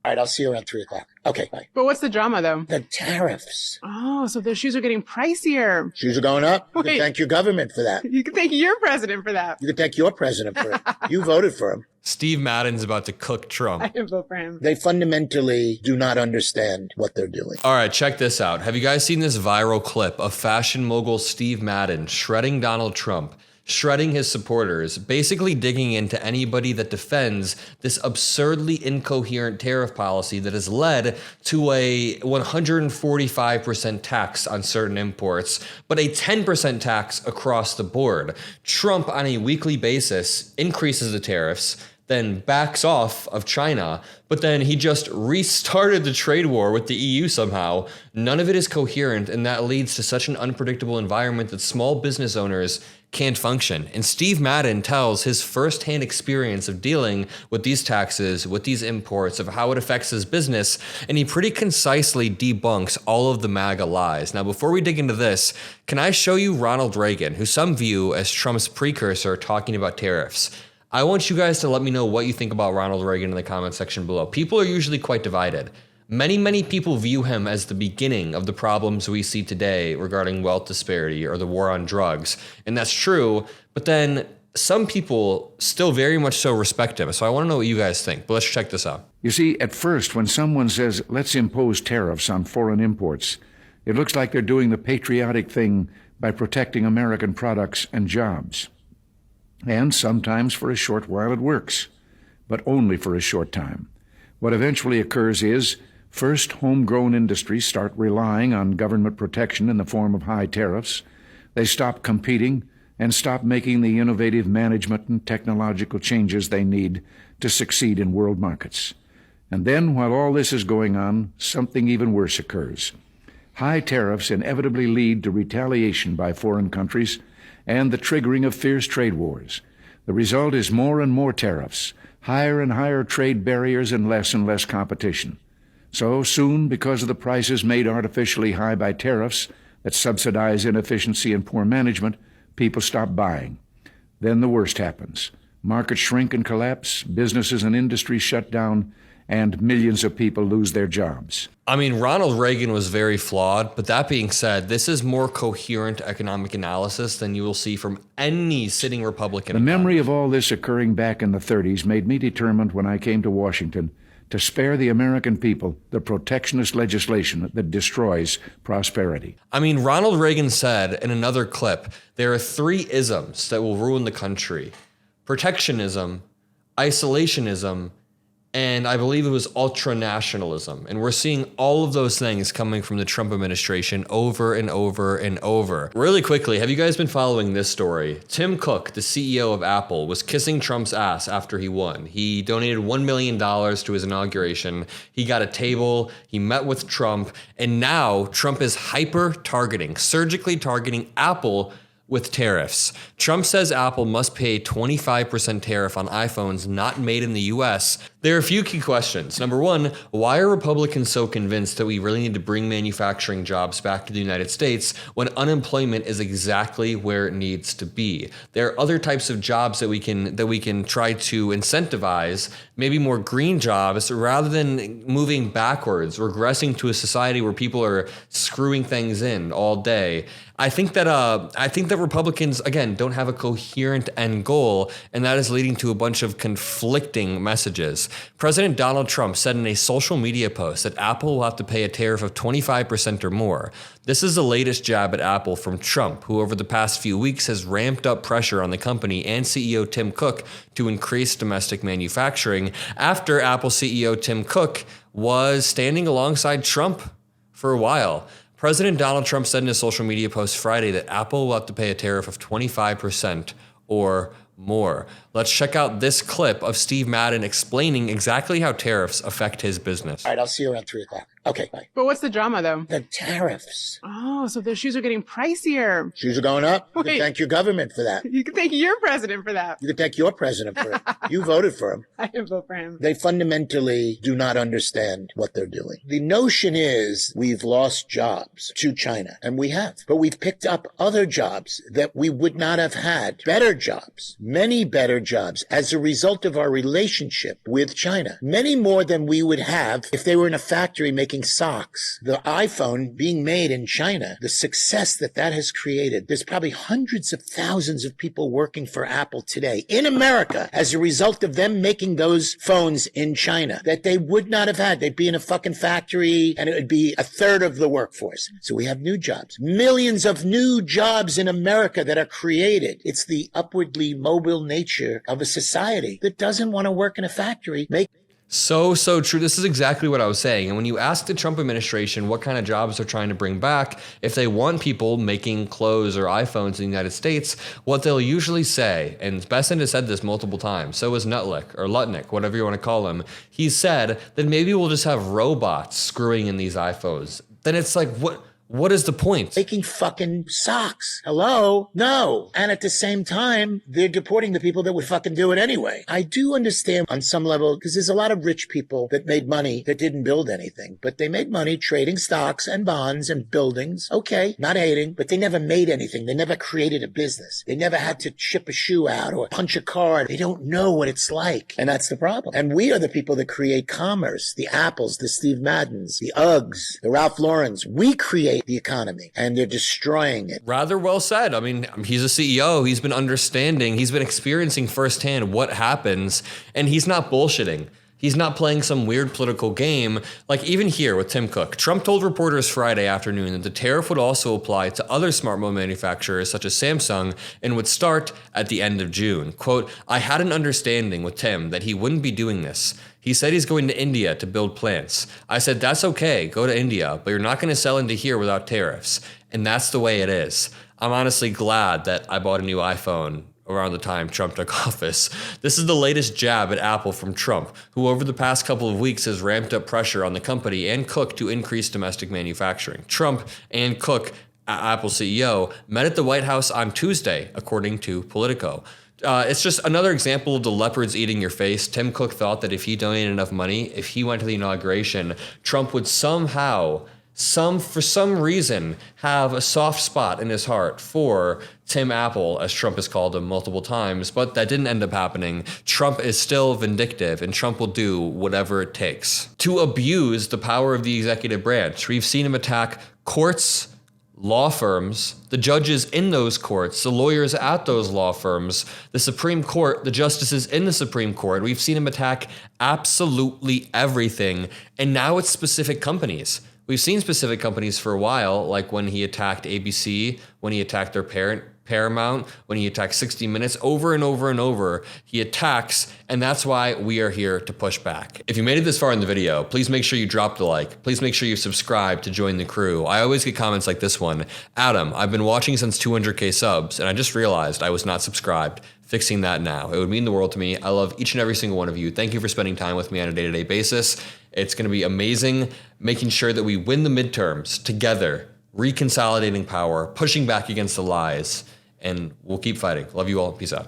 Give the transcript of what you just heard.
All right, I'll see you around 3 o'clock. Okay, bye. But what's the drama, though? The tariffs. Oh, so the shoes are getting pricier. Shoes are going up. You can thank your government for that. You can thank your president for that. You can thank your president for it. You voted for him. Steve Madden's about to cook Trump. I didn't vote for him. They fundamentally do not understand what they're doing. All right, check this out. Have you guys seen this viral clip of fashion mogul Steve Madden shredding Donald Trump, shredding his supporters, basically digging into anybody that defends this absurdly incoherent tariff policy that has led to a 145% tax on certain imports, but a 10% tax across the board? Trump, on a weekly basis, increases the tariffs, then backs off of China, but then he just restarted the trade war with the EU somehow. None of it is coherent, and that leads to such an unpredictable environment that small business owners can't function. And Steve Madden tells his firsthand experience of dealing with these taxes, with these imports, of how it affects his business, and he pretty concisely debunks all of the MAGA lies. Now, before we dig into this, can I show you Ronald Reagan, who some view as Trump's precursor, talking about tariffs? I want you guys to let me know what you think about Ronald Reagan in the comment section below. People are usually quite divided. Many people view him as the beginning of the problems we see today regarding wealth disparity or the war on drugs. And that's true, but then some people still very much so respect him. So I want to know what you guys think, but let's check this out. You see, at first, when someone says, let's impose tariffs on foreign imports, it looks like they're doing the patriotic thing by protecting American products and jobs. And sometimes for a short while it works, but only for a short time. What eventually occurs is, first, homegrown industries start relying on government protection in the form of high tariffs. They stop competing and stop making the innovative management and technological changes they need to succeed in world markets. And then, while all this is going on, something even worse occurs. High tariffs inevitably lead to retaliation by foreign countries and the triggering of fierce trade wars. The result is more and more tariffs, higher and higher trade barriers, and less competition. So soon, because of the prices made artificially high by tariffs that subsidize inefficiency and poor management, people stop buying. Then the worst happens. Markets shrink and collapse, businesses and industries shut down, and millions of people lose their jobs. I mean, Ronald Reagan was very flawed, but that being said, this is more coherent economic analysis than you will see from any sitting Republican. The memory of all this occurring back in the 30s made me determined when I came to Washington to spare the American people the protectionist legislation that destroys prosperity. I mean, Ronald Reagan said in another clip, there are 3 isms that will ruin the country: protectionism, isolationism, and I believe it was ultranationalism. And we're seeing all of those things coming from the Trump administration over and over and over. Really quickly, have you guys been following this story? Tim Cook, the CEO of Apple, was kissing Trump's ass after he won. He donated $1 million to his inauguration. He got a table, he met with Trump, and now Trump is surgically targeting Apple with tariffs. Trump says Apple must pay a 25% tariff on iPhones not made in the US. There are a few key questions. Number one, why are Republicans so convinced that we really need to bring manufacturing jobs back to the United States when unemployment is exactly where it needs to be? There are other types of jobs that we can try to incentivize, maybe more green jobs, rather than moving backwards, regressing to a society where people are screwing things in all day. I think that Republicans, again, don't have a coherent end goal, and that is leading to a bunch of conflicting messages. President Donald Trump said in a social media post that Apple will have to pay a tariff of 25% or more. This is the latest jab at Apple from Trump, who over the past few weeks has ramped up pressure on the company and CEO Tim Cook to increase domestic manufacturing after Apple CEO Tim Cook was standing alongside Trump for a while. President Donald Trump said in a social media post Friday that Apple will have to pay a tariff of 25% or more. Let's check out this clip of Steve Madden explaining exactly how tariffs affect his business. All right, I'll see you around 3 o'clock. Okay, bye. But what's the drama, though? The tariffs. Oh, so the shoes are getting pricier. Shoes are going up. You can Wait. thank your government for that. You can thank your president for that. You can thank your president for it. You voted for him. I didn't vote for him. They fundamentally do not understand what they're doing. The notion is we've lost jobs to China, and we have. But we've picked up other jobs that we would not have had. Better jobs, many better jobs as a result of our relationship with China. Many more than we would have if they were in a factory making socks. The iPhone being made in China, the success that that has created. There's probably hundreds of thousands of people working for Apple today in America as a result of them making those phones in China that they would not have had. They'd be in a fucking factory and it would be a third of the workforce. So we have new jobs, millions of new jobs in America that are created. It's the upwardly mobile nature of a society that doesn't want to work in a factory. So true. This is exactly what I was saying. And when you ask the Trump administration what kind of jobs they're trying to bring back, if they want people making clothes or iPhones in the United States, what they'll usually say, and Bessent has said this multiple times, so is Nutlick or Lutnick, whatever you want to call him, he said that maybe we'll just have robots screwing in these iPhones. Then it's like, what is the point? Making fucking socks. Hello? No. And at the same time, they're deporting the people that would fucking do it anyway. I do understand on some level, because there's a lot of rich people that made money that didn't build anything, but they made money trading stocks and bonds and buildings. Okay, not hating, but they never made anything. They never created a business. They never had to ship a shoe out or punch a card. They don't know what it's like. And that's the problem. And we are the people that create commerce, the Apples, the Steve Maddens, the Uggs, the Ralph Laurens. We create the economy and they're destroying it. Rather well said. I mean, he's a CEO. He's been understanding. He's been experiencing firsthand what happens, and he's not bullshitting. He's not playing some weird political game. Like even here with Tim Cook, Trump told reporters Friday afternoon that the tariff would also apply to other smartphone manufacturers such as Samsung and would start at the end of June. Quote, I had an understanding with Tim that he wouldn't be doing this. He said he's going to India to build plants. I said, that's okay, go to India, but you're not going to sell into here without tariffs. And that's the way it is. I'm honestly glad that I bought a new iPhone around the time Trump took office. This is the latest jab at Apple from Trump, who over the past couple of weeks has ramped up pressure on the company and Cook to increase domestic manufacturing. Trump and Cook, Apple CEO, met at the White House on Tuesday, according to Politico. It's just another example of the leopards eating your face. Tim Cook thought that if he donated enough money, if he went to the inauguration, Trump would somehow, for some reason, have a soft spot in his heart for Tim Apple, as Trump has called him multiple times, but that didn't end up happening. Trump is still vindictive, and Trump will do whatever it takes to abuse the power of the executive branch. We've seen him attack courts, law firms, the judges in those courts, the lawyers at those law firms, the Supreme Court, the justices in the Supreme Court. We've seen him attack absolutely everything, and now it's specific companies. We've seen specific companies for a while, like when he attacked ABC, when he attacked their parent, Paramount, when he attacked 60 Minutes, over and over and over, he attacks, and that's why we are here to push back. If you made it this far in the video, please make sure you drop the like. Please make sure you subscribe to join the crew. I always get comments like this one. Adam, I've been watching since 200K subs, and I just realized I was not subscribed. Fixing that now. It would mean the world to me. I love each and every single one of you. Thank you for spending time with me on a day-to-day basis. It's going to be amazing making sure that we win the midterms together, reconsolidating power, pushing back against the lies, and we'll keep fighting. Love you all. Peace out.